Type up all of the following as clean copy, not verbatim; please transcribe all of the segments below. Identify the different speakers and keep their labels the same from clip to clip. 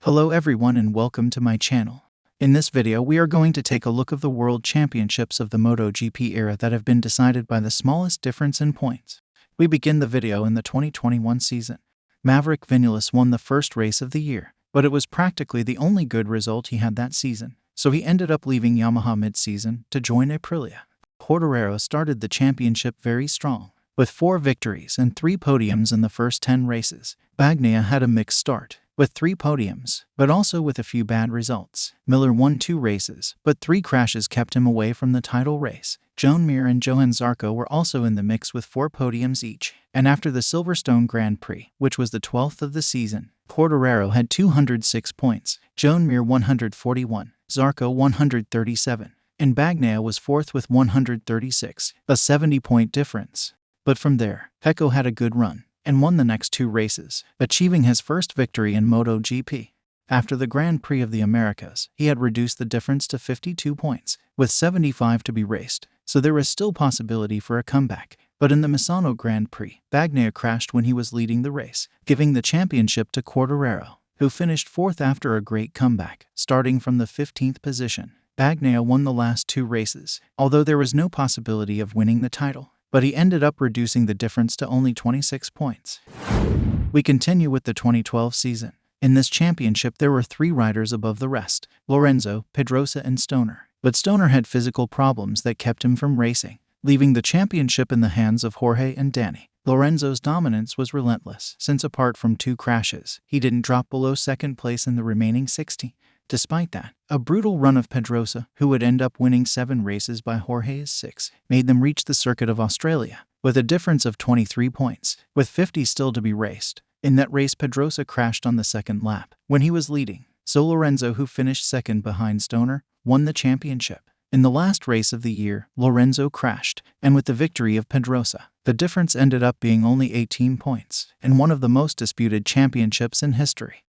Speaker 1: Hello everyone and welcome to my channel. In this video we are going to take a look of the World Championships of the MotoGP era that have been decided by the smallest difference in points. We begin the video in the 2021 season. Maverick Vinales won the first race of the year, but it was practically the only good result he had that season, so he ended up leaving Yamaha mid-season to join Aprilia. Quartararo started the championship very strong, with 4 victories and 3 podiums in the first 10 races. Bagnaia had a mixed start, with 3 podiums, but also with a few bad results. Miller won 2 races, but 3 crashes kept him away from the title race. Joan Mir and Johan Zarco were also in the mix with 4 podiums each. And after the Silverstone Grand Prix, which was the 12th of the season, Quartararo had 206 points, Joan Mir 141, Zarco 137, and Bagnaia was 4th with 136, a 70-point difference. But from there, Pecco had a good run and won the next 2 races, achieving his first victory in MotoGP. After the Grand Prix of the Americas, he had reduced the difference to 52 points, with 75 to be raced, so there was still possibility for a comeback. But in the Misano Grand Prix, Bagnaia crashed when he was leading the race, giving the championship to Quartararo, who finished 4th after a great comeback, starting from the 15th position. Bagnaia won the last 2 races, although there was no possibility of winning the title, but he ended up reducing the difference to only 26 points. We continue with the 2012 season. In this championship there were 3 riders above the rest: Lorenzo, Pedrosa and Stoner. But Stoner had physical problems that kept him from racing, leaving the championship in the hands of Jorge and Danny. Lorenzo's dominance was relentless, since apart from 2 crashes, he didn't drop below 2nd place in the remaining 60. Despite that, a brutal run of Pedrosa, who would end up winning 7 races by Jorge's 6, made them reach the Circuit of Australia, with a difference of 23 points, with 50 still to be raced. In that race Pedrosa crashed on the 2nd lap, when he was leading, so Lorenzo, who finished 2nd behind Stoner, won the championship. In the last race of the year, Lorenzo crashed, and with the victory of Pedrosa, the difference ended up being only 18 points, and one of the most disputed championships in history.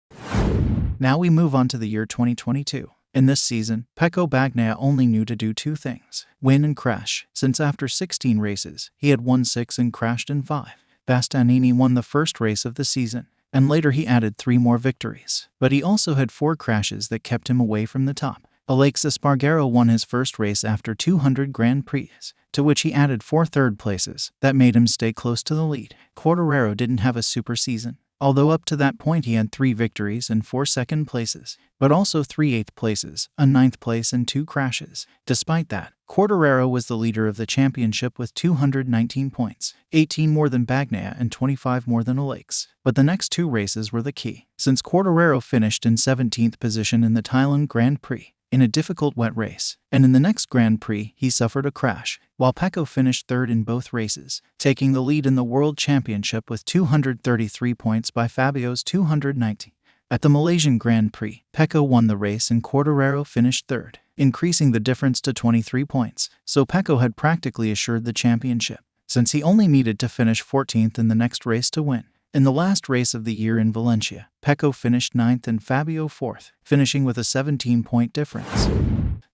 Speaker 1: Now we move on to the year 2022. In this season, Pecco Bagnaia only knew to do 2 things: win and crash, since after 16 races, he had won 6 and crashed in 5. Bastianini won the first race of the season, and later he added 3 more victories. But he also had 4 crashes that kept him away from the top. Alex Espargaro won his first race after 200 Grand Prix, to which he added 4 third places that made him stay close to the lead. Quartararo didn't have a super season, although up to that point he had 3 victories and 4 second places, but also 3 8th places, a 9th place and 2 crashes. Despite that, Quartararo was the leader of the championship with 219 points, 18 more than Bagnaia and 25 more than Alex. But the next 2 races were the key, since Quartararo finished in 17th position in the Thailand Grand Prix, in a difficult wet race, and in the next Grand Prix he suffered a crash, while Pecco finished 3rd in both races, taking the lead in the World Championship with 233 points by Fabio's 290. At the Malaysian Grand Prix, Pecco won the race and Quartararo finished 3rd, increasing the difference to 23 points, so Pecco had practically assured the championship, since he only needed to finish 14th in the next race to win. In the last race of the year in Valencia, Pecco finished 9th and Fabio 4th, finishing with a 17-point difference.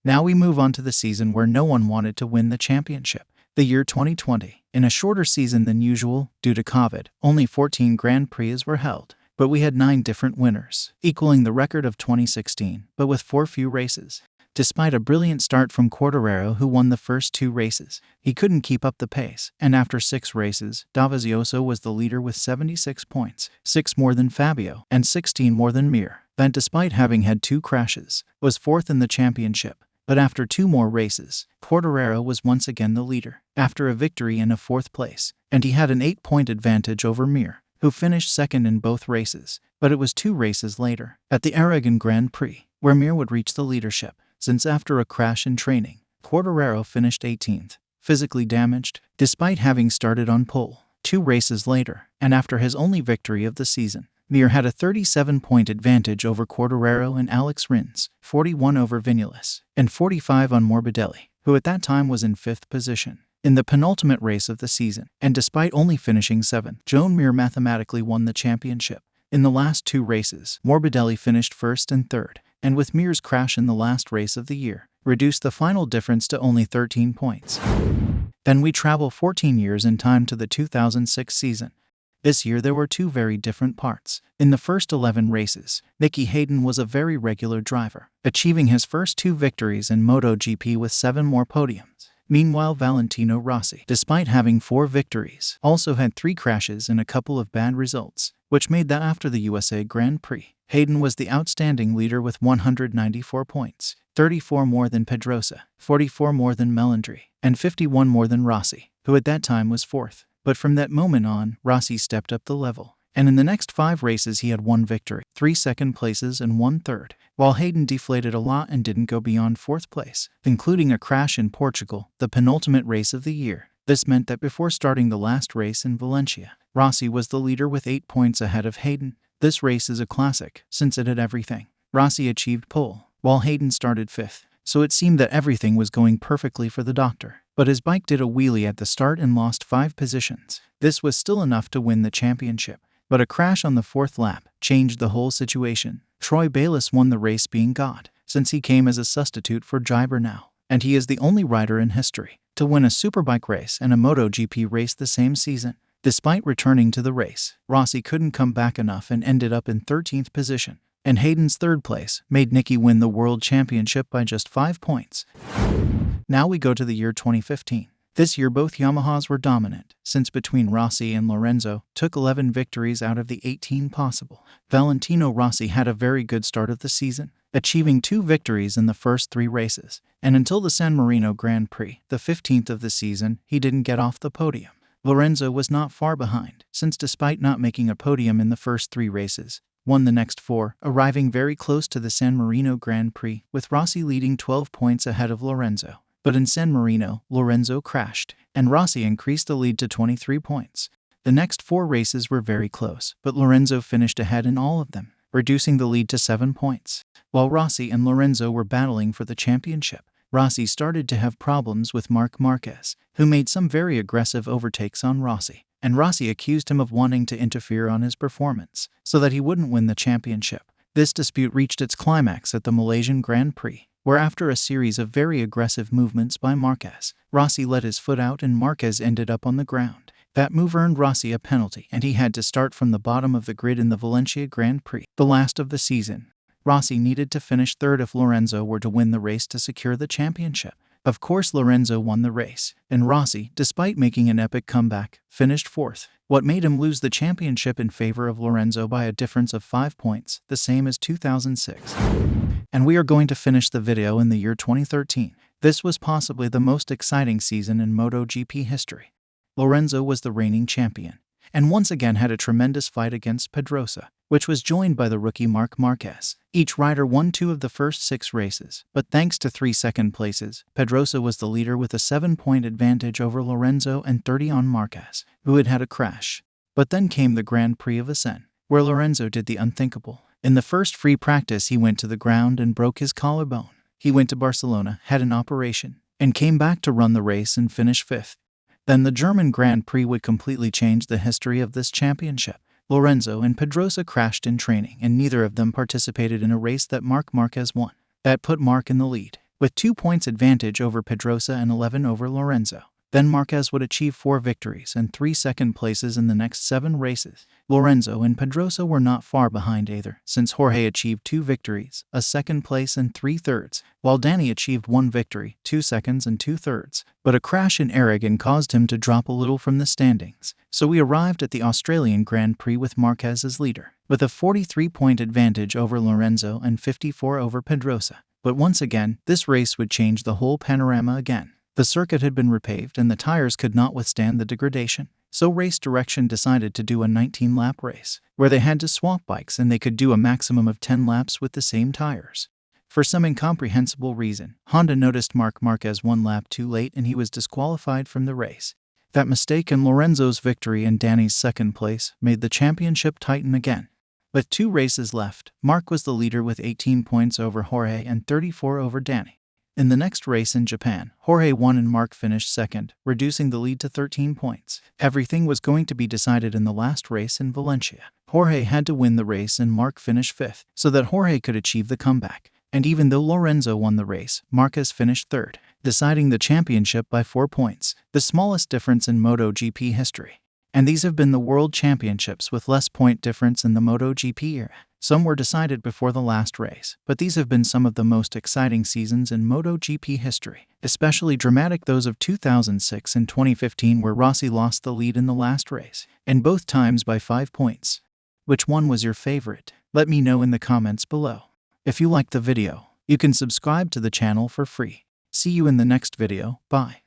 Speaker 1: Now we move on to the season where no one wanted to win the championship, the year 2020. In a shorter season than usual, due to COVID, only 14 Grand Prix were held, but we had 9 different winners, equaling the record of 2016, but with 4 few races. Despite a brilliant start from Quartararo, who won the first 2 races, he couldn't keep up the pace, and after 6 races, Dovizioso was the leader with 76 points, 6 more than Fabio, and 16 more than Mir. That, despite having had 2 crashes, was 4th in the championship. But after 2 more races, Quartararo was once again the leader, after a victory and a 4th place, and he had an 8-point advantage over Mir, who finished 2nd in both races. But it was 2 races later, at the Aragon Grand Prix, where Mir would reach the leadership, since after a crash in training, Quartararo finished 18th, physically damaged, despite having started on pole. 2 races later, and after his only victory of the season, Mir had a 37-point advantage over Quartararo and Alex Rins, 41 over Vinales, and 45 on Morbidelli, who at that time was in 5th position. In the penultimate race of the season, and despite only finishing 7th, Joan Mir mathematically won the championship. In the last 2 races, Morbidelli finished 1st and 3rd, and with Mir's crash in the last race of the year, reduced the final difference to only 13 points. Then we travel 14 years in time to the 2006 season. This year there were two very different parts. In the first 11 races, Nicky Hayden was a very regular driver, achieving his first 2 victories in MotoGP with 7 more podiums. Meanwhile, Valentino Rossi, despite having 4 victories, also had 3 crashes and a couple of bad results, which made that after the USA Grand Prix. Hayden was the outstanding leader with 194 points, 34 more than Pedrosa, 44 more than Melandri, and 51 more than Rossi, who at that time was 4th. But from that moment on, Rossi stepped up the level, and in the next 5 races he had 1 victory, 3 second places and 1 third, while Hayden deflated a lot and didn't go beyond 4th place, including a crash in Portugal, the penultimate race of the year. This meant that before starting the last race in Valencia, Rossi was the leader with 8 points ahead of Hayden. This race is a classic, since it had everything. Rossi achieved pole, while Hayden started 5th, so it seemed that everything was going perfectly for the doctor. But his bike did a wheelie at the start and lost 5 positions. This was still enough to win the championship, but a crash on the 4th lap changed the whole situation. Troy Bayliss won the race being God, since he came as a substitute for Jibber now, and he is the only rider in history to win a Superbike race and a MotoGP race the same season. Despite returning to the race, Rossi couldn't come back enough and ended up in 13th position, and Hayden's 3rd place made Nicky win the World Championship by just 5 points. Now we go to the year 2015. This year both Yamahas were dominant, since between Rossi and Lorenzo took 11 victories out of the 18 possible. Valentino Rossi had a very good start of the season, achieving 2 victories in the first 3 races, and until the San Marino Grand Prix, the 15th of the season, he didn't get off the podium. Lorenzo was not far behind, since despite not making a podium in the first 3 races, won the next 4, arriving very close to the San Marino Grand Prix, with Rossi leading 12 points ahead of Lorenzo. But in San Marino, Lorenzo crashed, and Rossi increased the lead to 23 points. The next 4 races were very close, but Lorenzo finished ahead in all of them, reducing the lead to 7 points. While Rossi and Lorenzo were battling for the championship, Rossi started to have problems with Marc Marquez, who made some very aggressive overtakes on Rossi, and Rossi accused him of wanting to interfere on his performance, so that he wouldn't win the championship. This dispute reached its climax at the Malaysian Grand Prix, where after a series of very aggressive movements by Marquez, Rossi let his foot out and Marquez ended up on the ground. That move earned Rossi a penalty, and he had to start from the bottom of the grid in the Valencia Grand Prix, the last of the season. Rossi needed to finish 3rd if Lorenzo were to win the race to secure the championship. Of course, Lorenzo won the race, and Rossi, despite making an epic comeback, finished 4th. What made him lose the championship in favor of Lorenzo by a difference of 5 points, the same as 2006. And we are going to finish the video in the year 2013. This was possibly the most exciting season in MotoGP history. Lorenzo was the reigning champion, and once again had a tremendous fight against Pedrosa, which was joined by the rookie Marc Marquez. Each rider won 2 of the first 6 races, but thanks to 3 second places, Pedrosa was the leader with a 7-point advantage over Lorenzo and 30 on Marquez, who had had a crash. But then came the Grand Prix of Assen, where Lorenzo did the unthinkable. In the first free practice he went to the ground and broke his collarbone. He went to Barcelona, had an operation, and came back to run the race and finish 5th. Then the German Grand Prix would completely change the history of this championship. Lorenzo and Pedrosa crashed in training, and neither of them participated in a race that Marc Marquez won. That put Marc in the lead, with 2 points advantage over Pedrosa and 11 over Lorenzo. Then Marquez would achieve 4 victories and 3 second places in the next 7 races. Lorenzo and Pedrosa were not far behind either, since Jorge achieved 2 victories, a 2nd place and 3 thirds, while Danny achieved 1 victory, 2 seconds and 2 thirds. But a crash in Aragon caused him to drop a little from the standings, so we arrived at the Australian Grand Prix with Marquez as leader, with a 43-point advantage over Lorenzo and 54 over Pedrosa. But once again, this race would change the whole panorama again. The circuit had been repaved and the tires could not withstand the degradation, so Race Direction decided to do a 19-lap race, where they had to swap bikes and they could do a maximum of 10 laps with the same tires. For some incomprehensible reason, Honda noticed Marc Marquez 1 lap too late and he was disqualified from the race. That mistake and Lorenzo's victory and Danny's 2nd place made the championship tighten again. With 2 races left, Marc was the leader with 18 points over Jorge and 34 over Danny. In the next race in Japan, Jorge won and Marc finished 2nd, reducing the lead to 13 points. Everything was going to be decided in the last race in Valencia. Jorge had to win the race and Marc finished 5th, so that Jorge could achieve the comeback. And even though Lorenzo won the race, Marquez finished 3rd, deciding the championship by 4 points, the smallest difference in MotoGP history. And these have been the World Championships with less point difference in the MotoGP era. Some were decided before the last race, but these have been some of the most exciting seasons in MotoGP history. Especially dramatic those of 2006 and 2015 where Rossi lost the lead in the last race, and both times by 5 points. Which one was your favorite? Let me know in the comments below. If you liked the video, you can subscribe to the channel for free. See you in the next video. Bye.